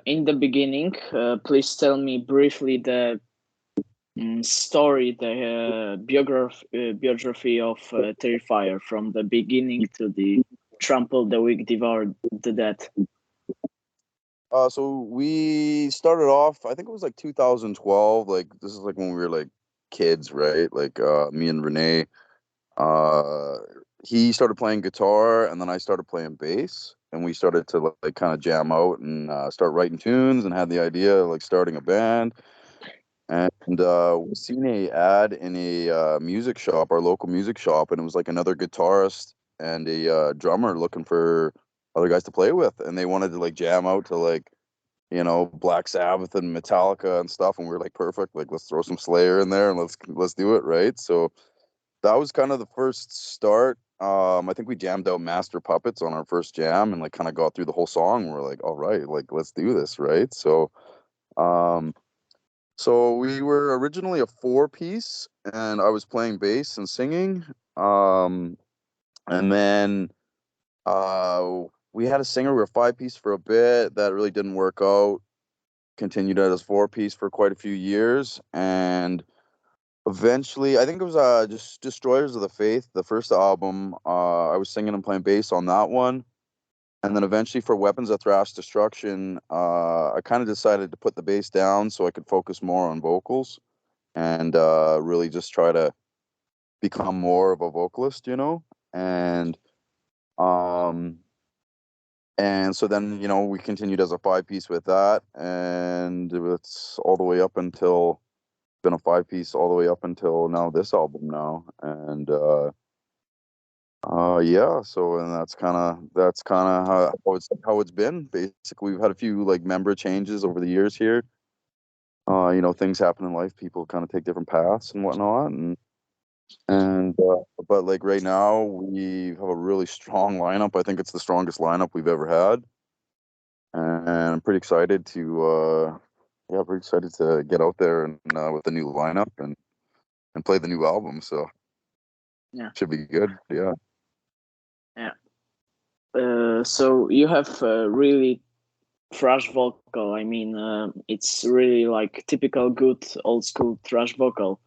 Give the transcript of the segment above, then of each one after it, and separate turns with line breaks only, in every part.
in the beginning, please tell me briefly the story, the biography of Terrifier from the beginning to the Trample the Weak, Devour the Dead.
So we started off, I think it was like 2012. Like this is like when we were like kids, right? Like me and Renee. Uh, he started playing guitar, and then I started playing bass, and we started to like kind of jam out and start writing tunes, and had the idea of like starting a band. And we seen a ad in a music shop, our local music shop, and it was like another guitarist and a drummer looking for other guys to play with, and they wanted to like jam out to like Black Sabbath and Metallica and stuff, and we were like, perfect, like let's throw some Slayer in there and let's do it, right? So that was kind of the first start. I think we jammed out Master Puppets on our first jam and like kind of got through the whole song. We're like, all right, like let's do this, right? Um, so we were originally a four-piece, and I was playing bass and singing. Um, and then we had a singer. We were five-piece for a bit. That really didn't work out. Continued as four-piece for quite a few years, and eventually, I think it was just Destroyers of the Faith, the first album. I was singing and playing bass on that one. And then eventually for Weapons of Thrash Destruction, I kind of decided to put the bass down so I could focus more on vocals and really just try to become more of a vocalist, And um and so then, we continued as a five-piece with that, and it's all the way up until been a five-piece all the way up until now, this album now. And yeah, so and that's kind of how it's been. Basically, we've had a few like member changes over the years here. Things happen in life. People kind of take different paths and whatnot, and but like right now we have a really strong lineup. I think it's the strongest lineup we've ever had, and I'm pretty excited to get out there and with the new lineup and play the new album. So
Yeah,
should be good. Yeah.
yeah. So you have really thrash vocal. I mean, it's really like typical good old school thrash vocal.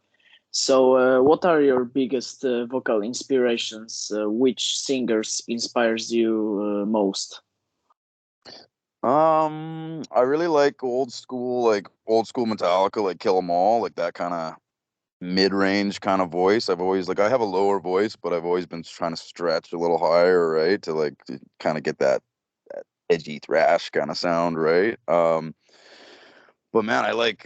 So, what are your biggest vocal inspirations? Which singers inspires you most?
I really like old school Metallica, like Kill 'Em All, like that kind of mid-range kind of voice. I've always like I have a lower voice, but I've always been trying to stretch a little higher, right, to like to kind of get that edgy thrash kind of sound, right? But man, I like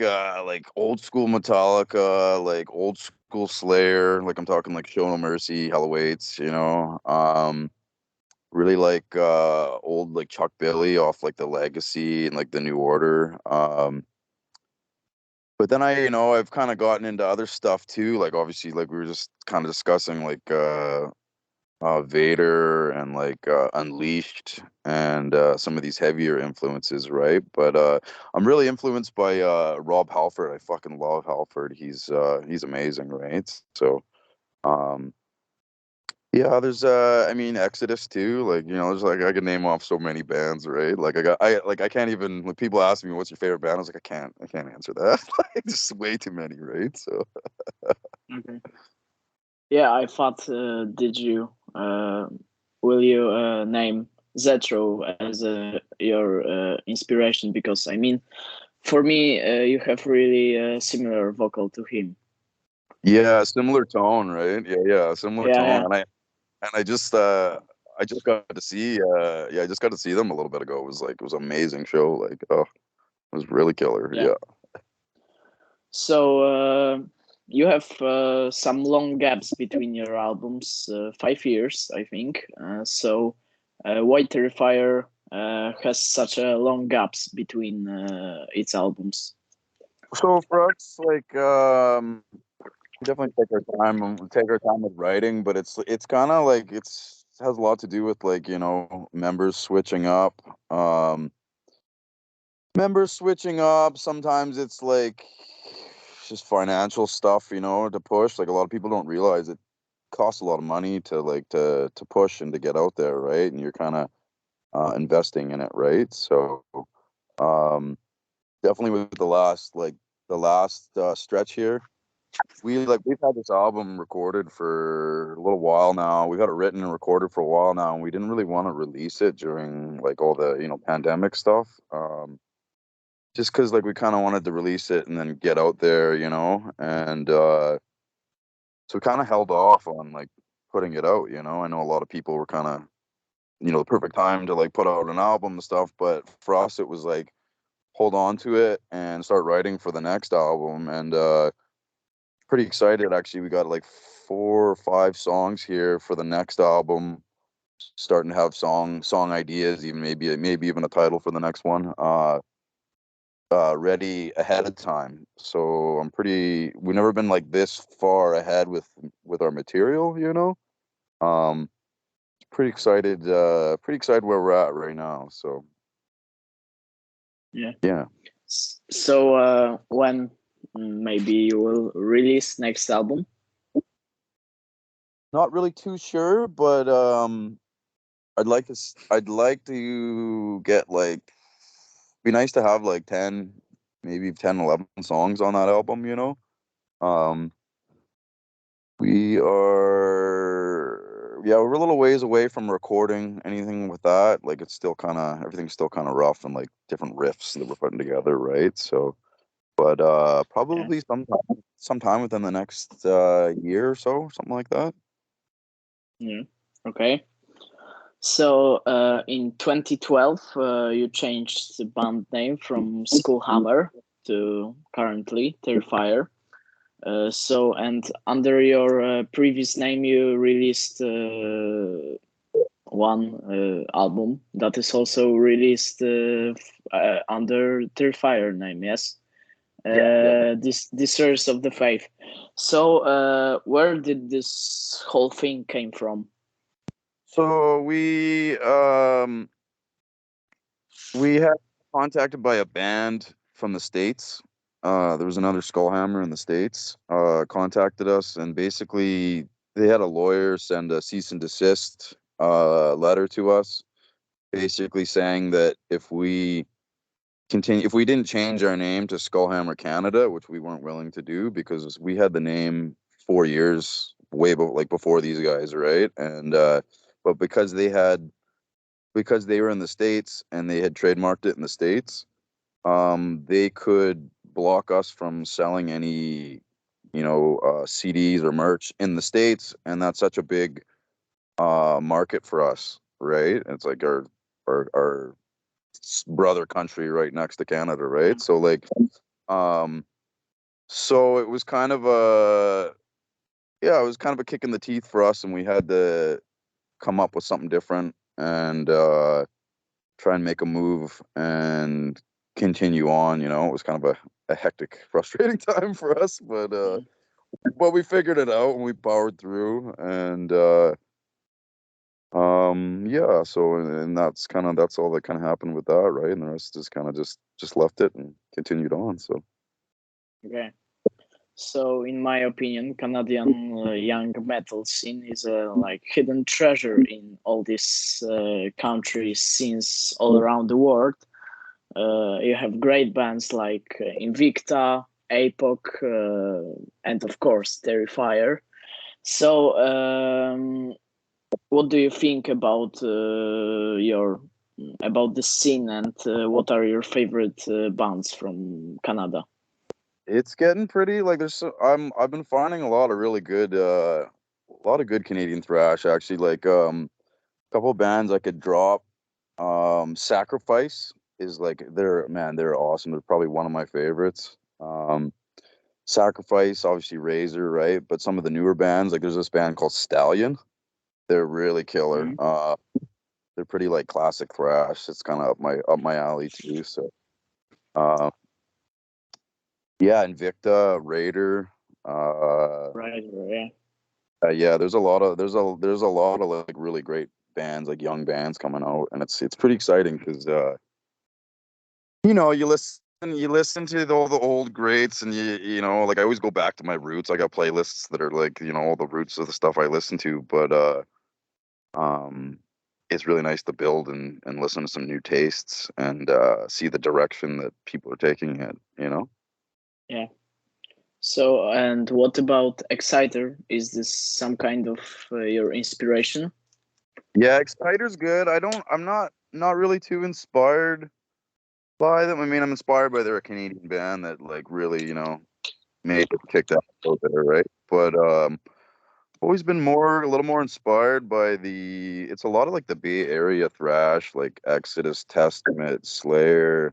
old school Metallica, like old school Slayer, like I'm talking like Show No Mercy, Hell Awaits, really like old like Chuck Billy off like the Legacy and like the New Order. But then I've kind of gotten into other stuff too, like obviously like we were just kind of discussing like Vader and like Unleashed and some of these heavier influences, right? But I'm really influenced by Rob Halford. I fucking love Halford. He's amazing, right? So um yeah, there's I mean Exodus too. Like, there's like I could name off so many bands, right? Like I can't even when people ask me what's your favorite band, I was like I can't answer that. Like just way too many, right? So
Okay. Yeah, I thought, did you, will you name Zetro as your inspiration? Because I mean, for me, you have really similar vocal to him.
yeah, similar tone, right? Yeah, similar
Yeah,
tone.
yeah,
And I just got to see I just got to see them a little bit ago. It was an amazing show. Like, oh, it was really killer.
yeah.
Yeah.
So you have some long gaps between your albums, 5 years, I think. Why Terrifier has such a long gaps between its albums?
So for us, like, we definitely take our time with writing, but it's kind of like it has a lot to do with like members switching up. Um, Members switching up. Sometimes it's like just financial stuff, to push. Like a lot of people don't realize it costs a lot of money to like to push and to get out there, right? And you're kind of investing in it, right? So Um, Definitely with the last stretch here. We've had this album recorded for a little while now. We've had it written and recorded for a while now, and we didn't really want to release it during like all the pandemic stuff. Just because like we kind of wanted to release it and then get out there, and so we kind of held off on like putting it out. I know a lot of people were kind of the perfect time to like put out an album and stuff, but for us it was like hold on to it and start writing for the next album. And pretty excited actually. We got like 4 or 5 songs here for the next album. Starting to have song ideas, even maybe even a title for the next one. Ready ahead of time. So we've never been like this far ahead with our material. Um, pretty excited where we're at right now. So
Yeah.
yeah.
So when maybe you will release next album?
Not really too sure, but I'd like to get like be nice to have like 10, maybe 10, 11 songs on that album. Um we are yeah, we're a little ways away from recording anything with that. Like it's still everything's still kind of rough and like different riffs that we're putting together, right? So but
Yeah.
probably sometime within the next year or so, something like that.
Yeah. Okay. So in 2012, you changed the band name from Skullhammer to currently Terrifier. And under your previous name, you released one album that is also released under Terrifier name. Yes.
Yeah.
This Destroyers of the Faith. So where did this whole thing came from?
So we had contacted by a band from the States. There was another Skullhammer in the States, contacted us, and basically they had a lawyer send a cease and desist letter to us, basically saying that if we didn't change our name to Skullhammer Canada, which we weren't willing to do because we had the name 4 years before these guys, right? And but because they were in the States and they had trademarked it in the States, they could block us from selling any, CDs or merch in the States, and that's such a big market for us, right? It's like our brother country right next to Canada, right? So like, um, so it was kind of a kick in the teeth for us, and we had to come up with something different and try and make a move and continue on. It was kind of a hectic, frustrating time for us, but we figured it out and we powered through. And yeah, so and that's all that kind of happened with that, right? And the rest is kind of just left it and continued on. So
Okay. So, in my opinion, Canadian young metal scene is a like hidden treasure in all these country scenes all around the world. You have great bands like Invicta, Apoc, and of course Terrifier. So, what do you think about your about the scene, and what are your favorite bands from Canada?
it's getting pretty like I've been finding a lot of good Canadian thrash actually. Like a couple bands I could drop. Sacrifice is like they're awesome. They're probably one of my favorites. Sacrifice, obviously Razor, right? But some of the newer bands, like there's this band called Stallion. They're really killer.
Mm,
They're pretty like classic thrash. It's kind of up my alley too. So uh, yeah, Invicta, Raider. Uh,
right, yeah.
yeah, there's a lot of like really great bands, like young bands coming out, and it's pretty exciting because you listen to all the old greats, and like I always go back to my roots. I got playlists that are like all the roots of the stuff I listen to, but um it's really nice to build and listen to some new tastes and see the direction that people are taking it. You know.
Yeah. So, and what about Exciter? Is this some kind of your inspiration?
Yeah, Exciter's good. I'm not really too inspired by them. I mean, I'm inspired by they're a Canadian band that like really, made it kicked out out there, right? But always been a little more inspired by it's a lot of like the Bay Area thrash, like Exodus, Testament, Slayer,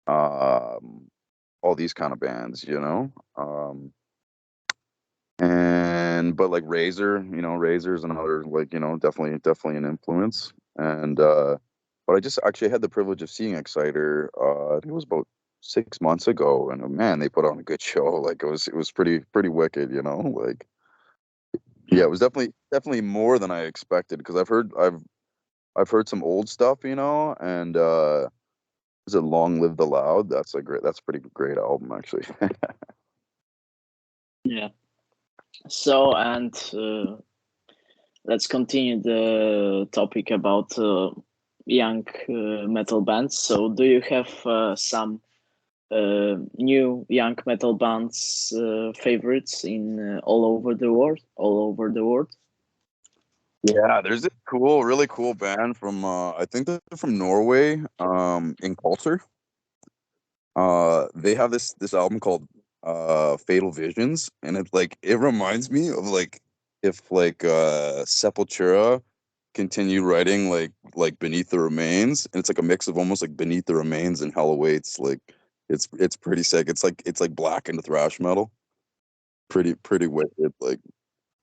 um, all these kind of bands, and but like Razor, Razor's another like definitely an influence. And but I just actually had the privilege of seeing Exciter. I think it was about 6 months ago, and man, they put on a good show. Like it was pretty wicked, like. Yeah,
Yeah.
it was definitely more than I expected because I've heard some old stuff, and is it Long Live the Loud? That's a pretty great album actually.
Yeah. So, and let's continue the topic about young metal bands. So, do you have some new young metal bands favorites in all over the world? All over the world?
Yeah, there's this really cool band from I think they're from Norway, in Culture. They have this album called Fatal Visions, and it reminds me of like if like Sepultura continue writing like Beneath the Remains, and it's like a mix of almost like Beneath the Remains and Hell Awaits. Like it's pretty sick. It's like black into thrash metal. Pretty wicked. Like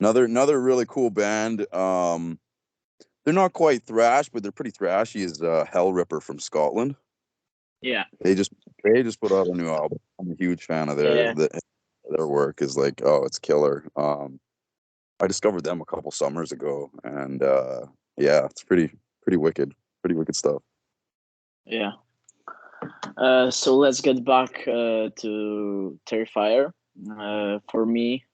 another really cool band. They're not quite thrash, but they're pretty thrashy. Is Hell Ripper from Scotland.
Yeah.
They just they just put out a new album. I'm a huge fan of
Yeah.
their work. Is like, oh, it's killer. I discovered them a couple summers ago, and yeah, it's pretty wicked stuff.
Yeah. So let's get back to Terrifier. For me,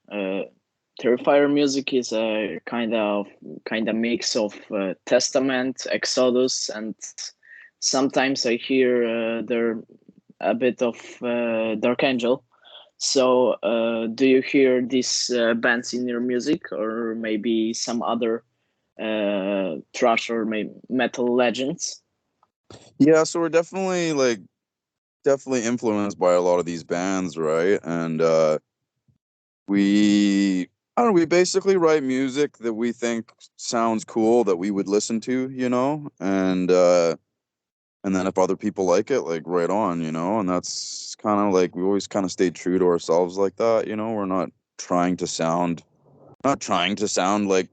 Terrifier music is a kind of mix of Testament, Exodus, and sometimes I hear there a bit of Dark Angel. So, do you hear these bands in your music, or maybe some other thrash or maybe metal legends?
Yeah, so we're definitely influenced by a lot of these bands, right? And we I don't know, we basically write music that we think sounds cool that we would listen to, and then if other people like it, like right on, and that's kind of like we always kind of stayed true to ourselves like that, we're trying to sound not trying to sound like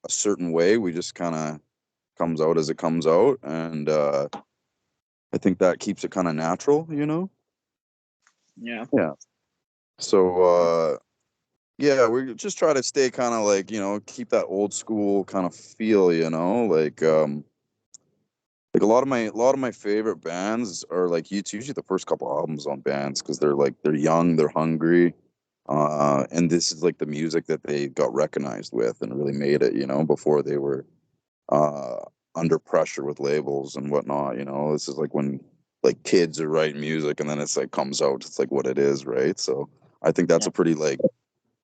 a certain way. We just kind of comes out as it comes out, and I think that keeps it kind of natural.
Yeah.
Yeah. So yeah, we just try to stay kind of like, keep that old school kind of feel, like a lot of my favorite bands are like it's usually the first couple albums on bands because they're young, they're hungry, and this is like the music that they got recognized with and really made it, before they were uh under pressure with labels and whatnot. This is like when like kids are writing music and then it's like comes out, it's like what it is, right? So I think that's
Yeah.
a pretty like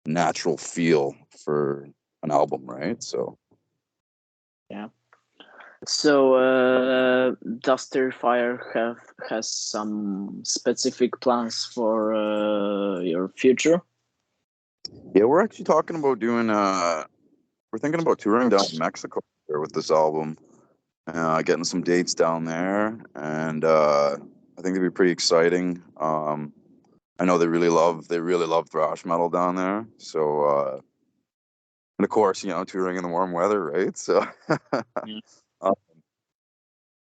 natural feel for an album, right? So
Yeah. So, does Terrifier has some specific plans for your future?
yeah, we're actually talking about doing we're thinking about touring down to Mexico here with this album, getting some dates down there, and I think it'd be pretty exciting. I know they really love thrash metal down there, so and of course, touring in the warm weather, right? So
Yeah.
uh,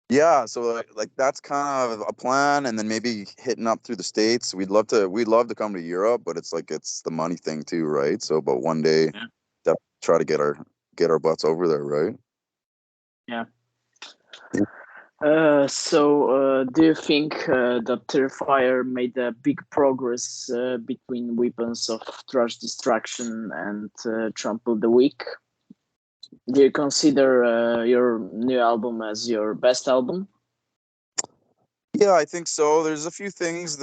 yeah, so like that's kind of a plan, and then maybe hitting up through the states. We'd love to come to Europe, but it's the money thing too, right? So, but one day,
Yeah.
try to get our butts over there, right?
Yeah. Do you think that Terrifier made a big progress between Weapons of Trash Destruction and Trample the Weak? Do you consider your new album as your best album?
Yeah, I think so. There's a few things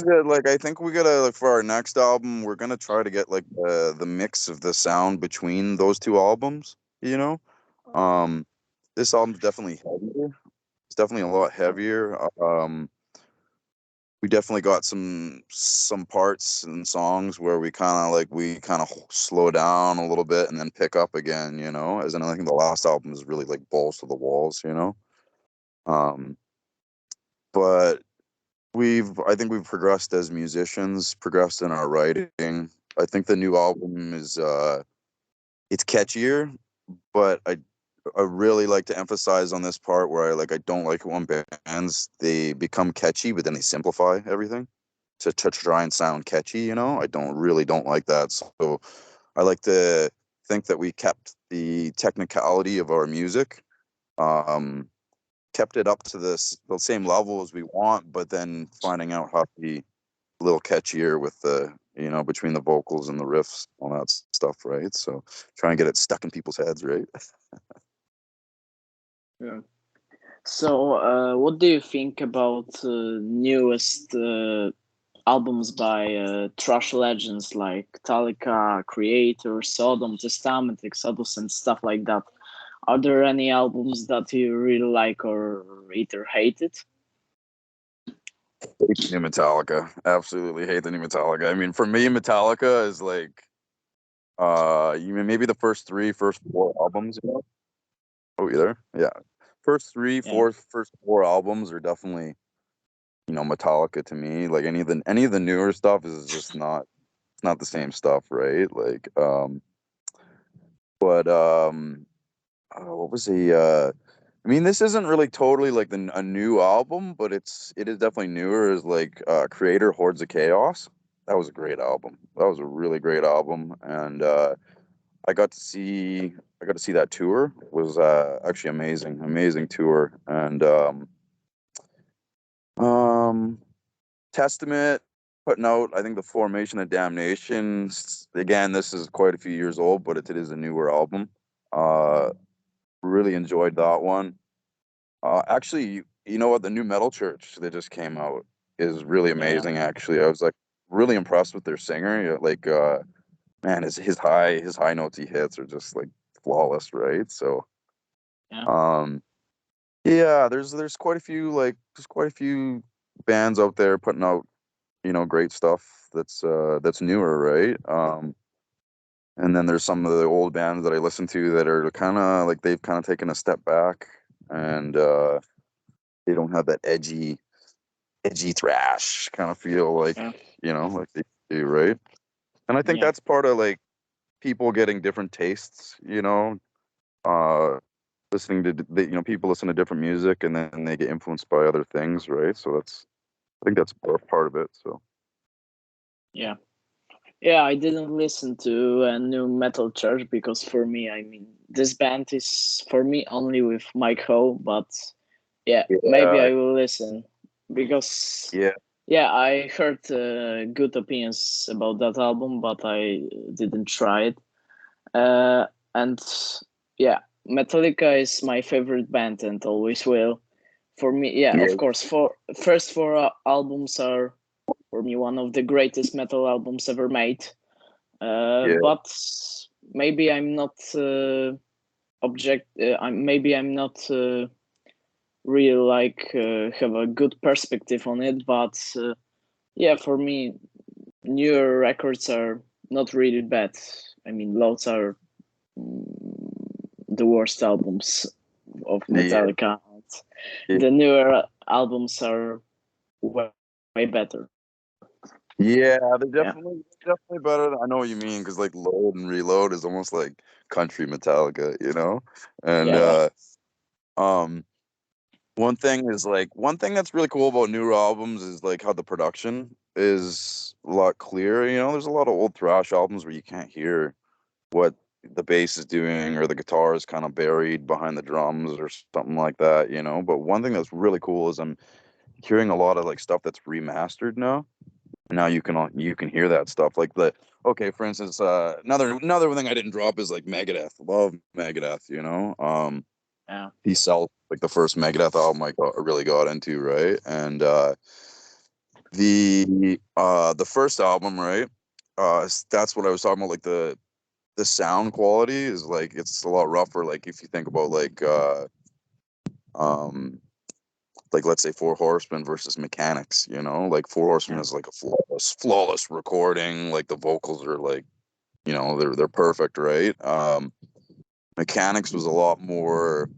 that like I think we gotta like for our next album we're gonna try to get like the mix of the sound between those two albums. You know, um, this album's definitely heavier. It's definitely a lot heavier. We definitely got some parts and songs where we kind of slow down a little bit and then pick up again. You know, as in I think the last album is really like balls to the walls. You know, um, but I think we've progressed as musicians, progressed in our writing. I think the new album is it's catchier, but I really like to emphasize on this part where I don't like it when bands they become catchy but then they simplify everything to try and sound catchy, you know? I don't like that. So I like to think that we kept the technicality of our music. Um kept it up to the same level as we want, but then finding out how to be a little catchier with the between the vocals and the riffs, all that stuff, right? So try and get it stuck in people's heads, right?
Yeah. So, what do you think about newest albums by thrash legends like Metallica, Creator, Sodom, Testament, Exodus, and stuff like that? Are there any albums that you really like or either hated?
Hate the new Metallica. Absolutely hate the new Metallica. I mean, for me, Metallica is like you mean maybe the first 4 albums, you know? Oh, you there? Yeah.
Yeah,
First 4 albums are definitely, Metallica to me. Like any of the newer stuff is just not it's not the same stuff, right? Like but what was the I mean, this isn't really totally like a new album, but it is definitely newer. Is like Creator Hordes of Chaos. That was a great album. That was a really great album, and I got to see I got to see that tour. It was actually amazing tour. And um, Testament putting out I think the Formation of Damnation. Again, this is quite a few years old, but it is a newer album. Uh, really enjoyed that one. Actually, you know what? The new Metal Church that just came out is really
yeah,
amazing. Actually, I was like really impressed with their singer. Yeah, like, man, his high notes he hits are just like flawless, right? So,
yeah,
um, yeah, there's quite a few there's quite a few bands out there putting out great stuff that's newer, right? And then there's some of the old bands that I listen to that are kind of like they've kind of taken a step back and they don't have that edgy thrash kind of feel
yeah,
like they do, right? And I think
yeah,
that's part of like people getting different tastes, uh, listening to people listen to different music and then they get influenced by other things, right? So I think that's part of it. So
yeah. Yeah, I didn't listen to a new Metal Church because for me, I mean, this band is for me only with Mike Ho, but yeah, maybe
yeah,
I will listen because
yeah,
yeah, I heard good opinions about that album, but I didn't try it. And yeah, Metallica is my favorite band and always will. For me, yeah,
yeah,
of course, for first four albums are for me one of the greatest metal albums ever made.
yeah,
But maybe I'm not maybe I'm not really like have a good perspective on it. But yeah, for me, newer records are not really bad. I mean, loads are the worst albums of
yeah,
Metallica.
yeah.
The newer albums are way better.
Yeah,
Yeah,
they're definitely better. I know what you mean because like Load and Reload is almost like country Metallica, and
yeah,
um. One thing that's really cool about newer albums is like how the production is a lot clearer. There's a lot of old thrash albums where you can't hear what the bass is doing or the guitar is kind of buried behind the drums or something like that. But one thing that's really cool is I'm hearing a lot of like stuff that's remastered now. Now you can hear that stuff like the okay, for instance, another thing I didn't drop is like Megadeth. Love Megadeth, you know.
Yeah,
He sells like the first Megadeth album I really got into, right? And the first album, right? That's what I was talking about. Like the sound quality is like it's a lot rougher. Like if you think about um like let's say Four Horsemen versus Mechanics, you know, like Four Horsemen
yeah,
is like a flawless recording. Like the vocals are like you know they're perfect, right? Mechanics was a lot more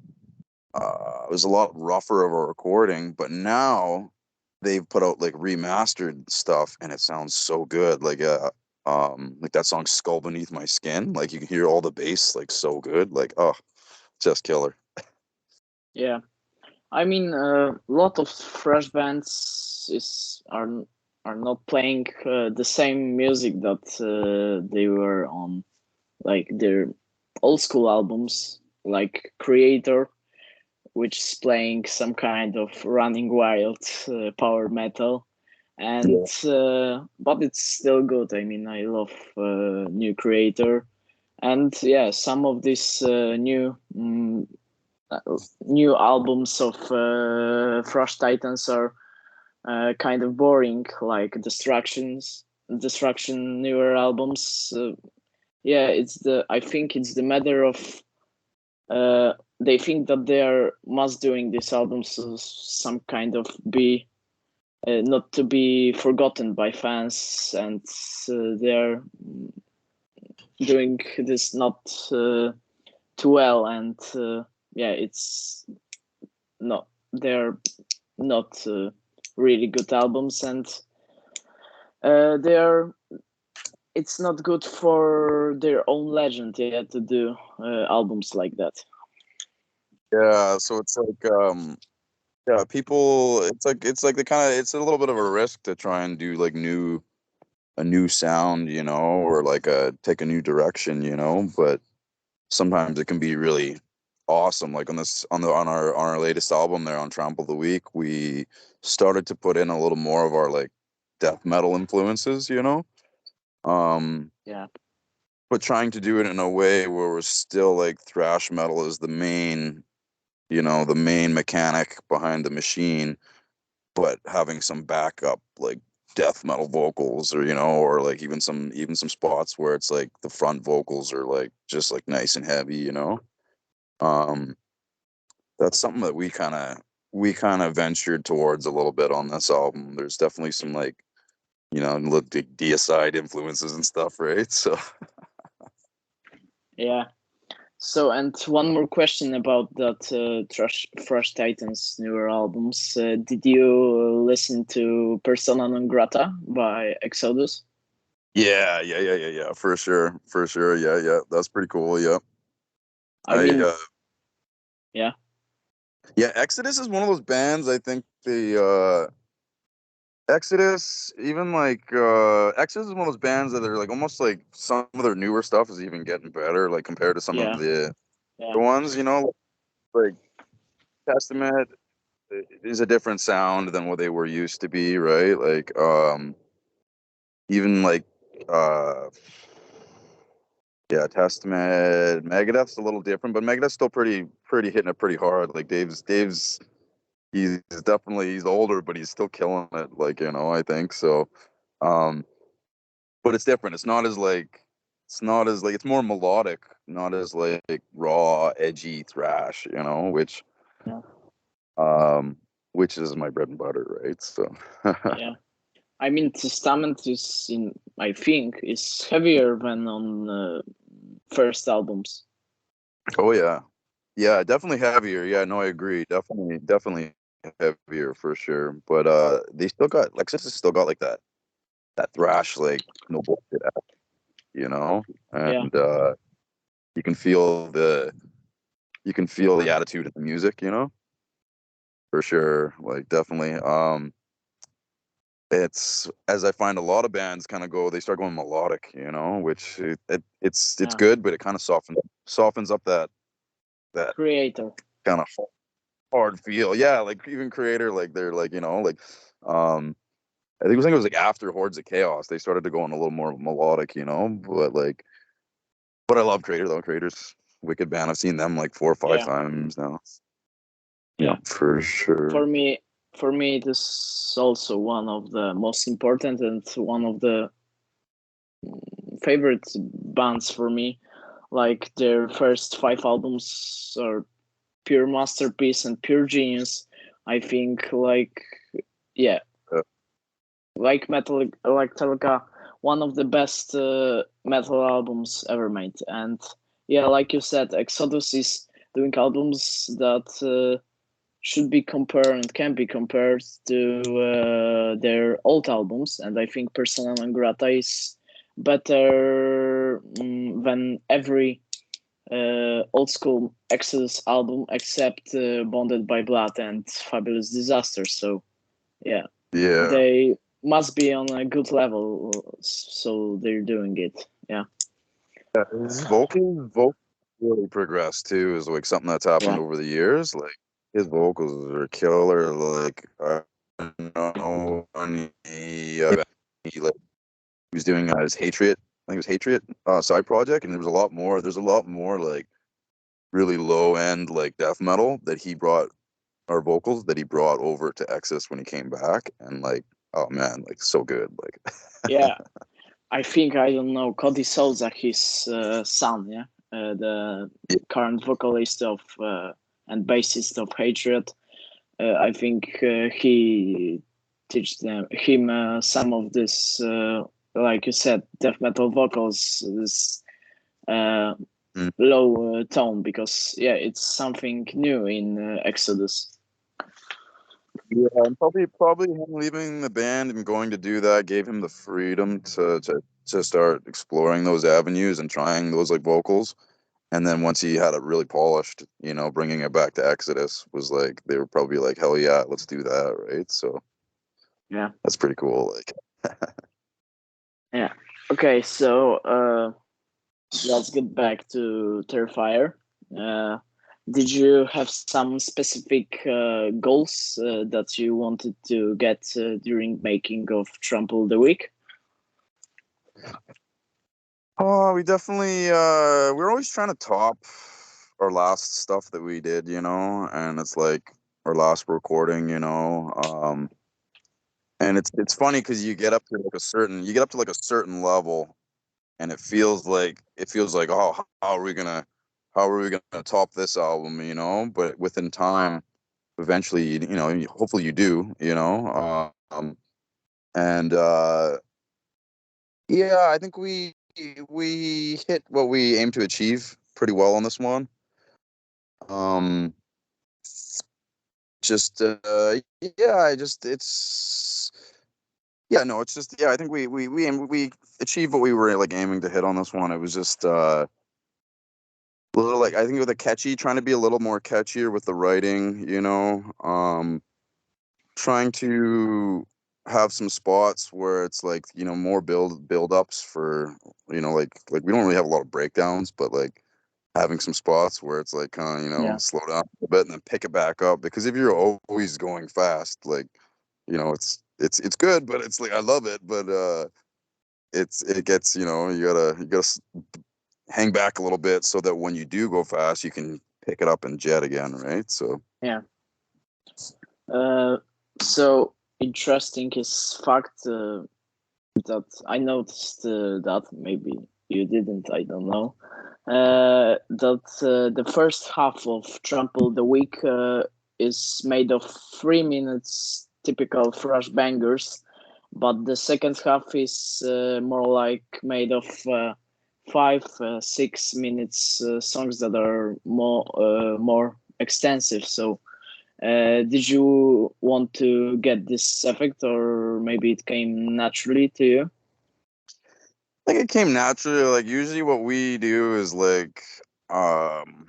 it was a lot rougher of a recording, but now they've put out like remastered stuff and it sounds so good. Like that song Skull Beneath My Skin, like you can hear all the bass like so good. Like oh, just killer.
yeah. I mean, a lot of fresh bands are not playing the same music that they were on like their old school albums, like Creator, which is playing some kind of Running Wild power metal, and
Yeah.
but it's still good. I mean, I love New Creator, and yeah, some of these new albums of Frost Titans are kind of boring, like Destruction newer albums. Yeah, it's the I think it's the matter of they think that they are must doing these albums to some kind of be not to be forgotten by fans, and they're doing this not too well, and yeah, it's not they're not really good albums, and they're it's not good for their own legend, yeah, to do albums like that.
Yeah, so it's like yeah, people it's like the kind of it's a little bit of a risk to try and do like a new sound, you know, or like a take a new direction, you know, but sometimes it can be really awesome. Like on this on our latest album there on Trample the Week, we started to put in a little more of our like death metal influences, you know. Um
Yeah,
but trying to do it in a way where we're still like thrash metal is the main, you know, the main mechanic behind the machine, but having some backup like death metal vocals or you know or like even some spots where it's like the front vocals are like just like nice and heavy, you know. um that's something that we kind of ventured towards a little bit on this album. There's definitely some like you know look deicide influences and stuff, right? So
yeah. So, and one more question about that Thrush Titans newer albums. Did you listen to Persona Non Grata by Exodus?
yeah, for sure, yeah, that's pretty cool. Yeah,
I
I
mean, yeah,
yeah, Exodus is one of those bands. I think Exodus, even like Exodus is one of those bands that are like almost like some of their newer stuff is even getting better, like compared to some of
yeah, yeah,
the ones, you know, like Testament is a different sound than what they were used to be, right? Like even like uh yeah, Testament, Megadeth's a little different, but Megadeth's still pretty hitting it pretty hard. Like Dave's he's definitely he's older, but he's still killing it, like, you know, I think so. Um but it's different. It's not as like it's more melodic, not as like raw, edgy thrash, you know,
yeah,
um which is my bread and butter, right? So
yeah. I mean, Testament is I think, is heavier than on first albums.
oh yeah. Yeah, definitely heavier. Yeah, no, I agree. Definitely heavier for sure. But they still got Lexus has still got like that thrash like no bullshit, you know?
Yeah,
And you can you can feel the attitude of the music, you know? For sure. Like definitely. It's as I find a lot of bands kind of go, they start going melodic, you know, which it's
yeah.
good, but it kind of softens up that
Creator.
kind of hard feel. Yeah, like even Creator, like they're like you know, like um I think it was like after Hordes of Chaos, they started to go on a little more melodic, but I love Crater though. Crater's wicked band. I've seen them like 4 or 5
Yeah,
times now. Yeah,
yeah.
for
For
sure.
me, for me, it is also one of the most important and one of the favorite bands for me. Like their first 5 albums are pure masterpiece and pure genius. I think, yeah,
Uh,
like Metallica, one of the best metal albums ever made. And yeah, like you said, Exodus is doing albums that should be compared and can be compared to their old albums. And I think Persona non grata is better than every old school Exodus album except Bonded by Blood and Fabulous Disaster. So yeah,
yeah.
they must be on a good level, so they're doing it. Yeah,
His vocals really progressed too. Is like something that's happened
yeah,
over the years. Like his vocals are killer. Like I don't know when he was doing his Hatred. I think it was Hatred side project, and there was a lot more. There's a lot more like really low end like death metal that he brought our vocals that he brought over to Exodus when he came back, and like oh man, like so good. Like
yeah. I think I don't know Cody Souza, his son, yeah, the current vocalist of and bassist of Hatred. I think he teach him some of this, like you said, death metal vocals, this uh, low tone, because yeah, it's something new in Exodus.
Yeah, and probably him leaving the band and going to do that gave him the freedom to start exploring those avenues and trying those like vocals. And then once he had it really polished, bringing it back to Exodus was like they were probably like, hell yeah, let's do that, right? So
Yeah,
that's pretty cool. Like,
yeah. Okay, so let's get back to Terrifier. Uh, did you have some specific goals that you wanted to get during making of Trample the Week?
oh, we definitely we're always trying to top our last stuff that we did, and it's like our last recording, and it's funny because you get up to like a certain level and it feels like oh how are we gonna top this album, but within time eventually hopefully you do, and yeah, I think we hit what we aim to achieve pretty well on this one. um just yeah, I just it's yeah, no, it's just yeah, I think we achieved what we were like aiming to hit on this one. It was just a little like I think with the catchy, trying to be a little more catchier with the writing, trying to have some spots where it's like, more build ups for, like we don't really have a lot of breakdowns, but like having some spots where it's like kind of,
Yeah,
slow down a bit and then pick it back up because if you're always going fast, like, it's good, but it's like I love it, but it gets, you gotta hang back a little bit so that when you do go fast, you can pick it up and jet again, right? So
yeah. Uh, so interesting is fact that I noticed that maybe you didn't. I don't know. That the first half of Trample the Week is made of 3 minutes typical thrash bangers, but the second half is more like made of 5 6 minutes songs that are more extensive. So did you want to get this effect, or maybe it came naturally to you?
I think it came naturally. Like usually what we do is like um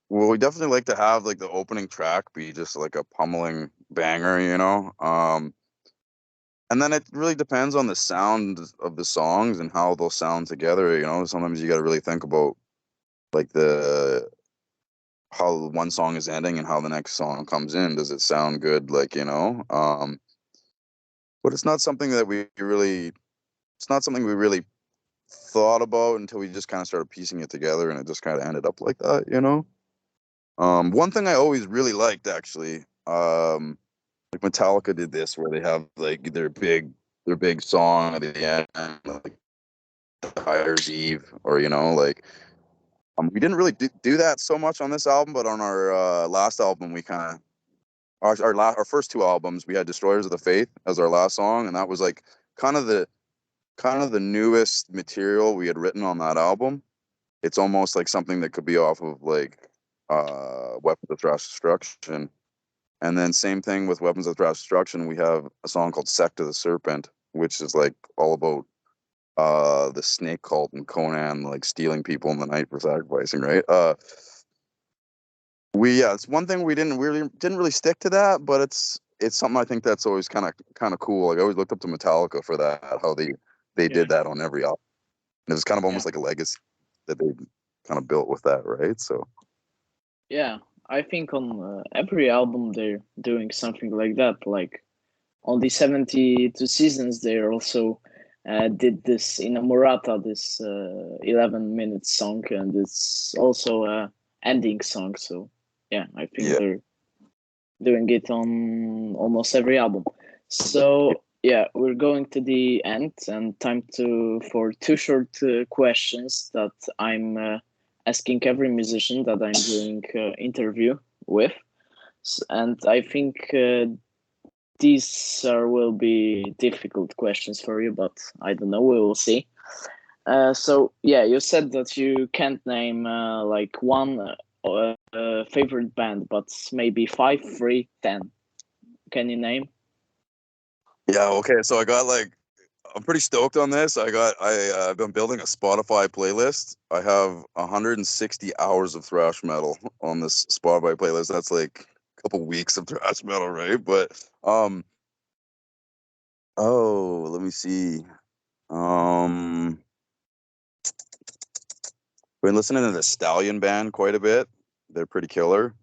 well we definitely like to have like the opening track be just like a pummeling banger, and then it really depends on the sound of the songs and how they'll sound together, sometimes you got to really think about like the how one song is ending and how the next song comes in. Does it sound good? Like, but it's not something that we really. It's not something we really thought about until we just kind of started piecing it together, and it just kind of ended up like that, you know. One thing I always really liked, actually, like Metallica did this, where they have like their big song at the end, like Dyer's Eve, or you know, like we didn't really do that so much on this album, but on our last album, we kind of our first two albums, we had Destroyers of the Faith as our last song, and that was like kind of the newest material we had written on that album. It's almost like something that could be off of like Weapons of Thrash Destruction. And then same thing with Weapons of Thrash Destruction, we have a song called Sect of the Serpent, which is like all about the snake cult and Conan like stealing people in the night for sacrificing, right? It's one thing we didn't really stick to that, but it's something I think that's always kind of cool. Like I always looked up to Metallica for that, how they
Yeah,
did that on every album. And it was kind of
yeah,
almost like a legacy that they kind of built with that, right? So
yeah. I think on every album they're doing something like that. Like on the 72 seasons, they also did this in a Murata, this 11-minute song, and it's also a ending song. So yeah, I think
yeah,
they're doing it on almost every album. So yeah, we're going to the end, and time to for two short questions that I'm asking every musician that I'm doing interview with. And I think these will be difficult questions for you, but I don't know. We will see. So yeah, you said that you can't name like one favorite band, but maybe 5, 3, 10. Can you name?
yeah. Okay, so I'm pretty stoked on this. I've been building a Spotify playlist. I have 160 hours of thrash metal on this Spotify playlist. That's like a couple weeks of thrash metal, right? But oh, let me see. Um, been listening to the Stallion band quite a bit. They're pretty killer.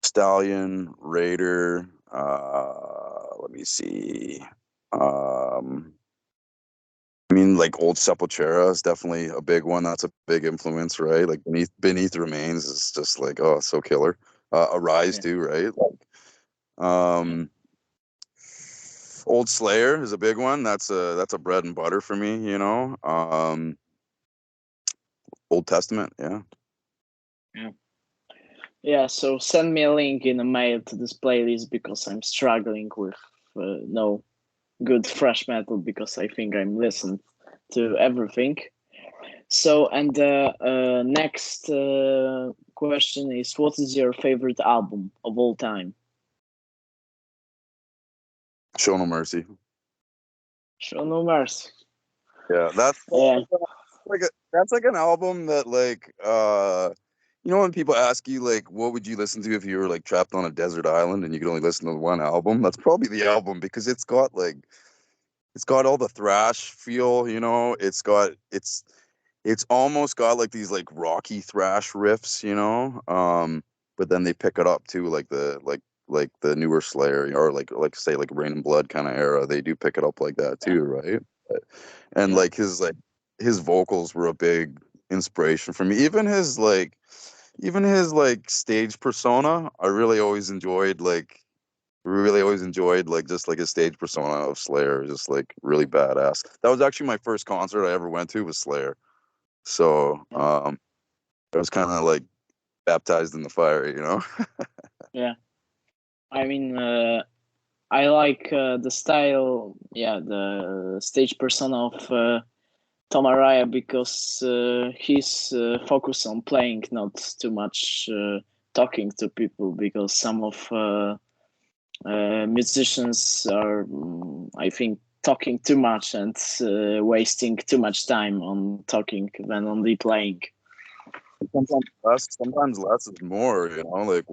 Stallion, Raider. Let me see. Um, I mean, like old Sepultura is definitely a big one. That's a big influence, right? Like Beneath Remains is just like, oh, so killer. Arise
Yeah,
too, right?
yeah,
Um, Old Slayer is a big one. That's a bread and butter for me, you know. Old Testament, yeah.
yeah. Yeah, so send me a link in a mail to this playlist because I'm struggling with no good thrash metal because I think I'm listening to everything. So, and the next question is, what is your favorite album of all time?
Show No Mercy.
Show No Mercy.
Yeah,
Yeah,
that's like an album that like you know when people ask you like what would you listen to if you were like trapped on a desert island and you could only listen to one album? That's probably the album because it's got all the thrash feel, you know. It's almost got like these like rocky thrash riffs, you know. But then they pick it up too, like the newer Slayer or like say like Rain and Blood kind of era. They do pick it up like that
yeah,
too, right? And
yeah,
like his vocals were a big inspiration for me. Even his like stage persona, I really always enjoyed like just like his stage persona of Slayer, just like really badass. That was actually my first concert I ever went to was Slayer. So
yeah,
I was kind of like baptized in the fire, you know.
yeah. I mean, I like the style, yeah, the stage persona of Tom Araya because he's focused on playing, not too much talking to people. Because some of musicians are, I think, talking too much and wasting too much time on talking than only playing.
Sometimes less is more, you know. Like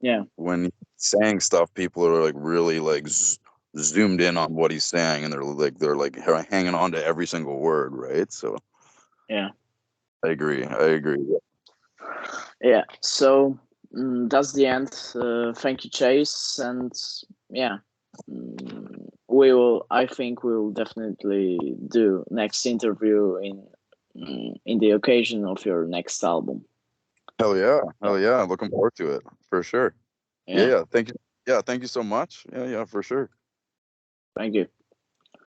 Yeah,
when he's saying stuff, people are like really like zoomed in on what he's saying, and they're like hanging on to every single word, right? So
yeah,
I agree. I agree.
yeah. So that's the end. Thank you, Chase, and yeah. we will. I think we will definitely do next interview in the occasion of your next album.
Hell yeah! Looking forward to it for sure.
Yeah.
Yeah. Thank you. Yeah, thank you so much. Yeah, for sure.
Thank you.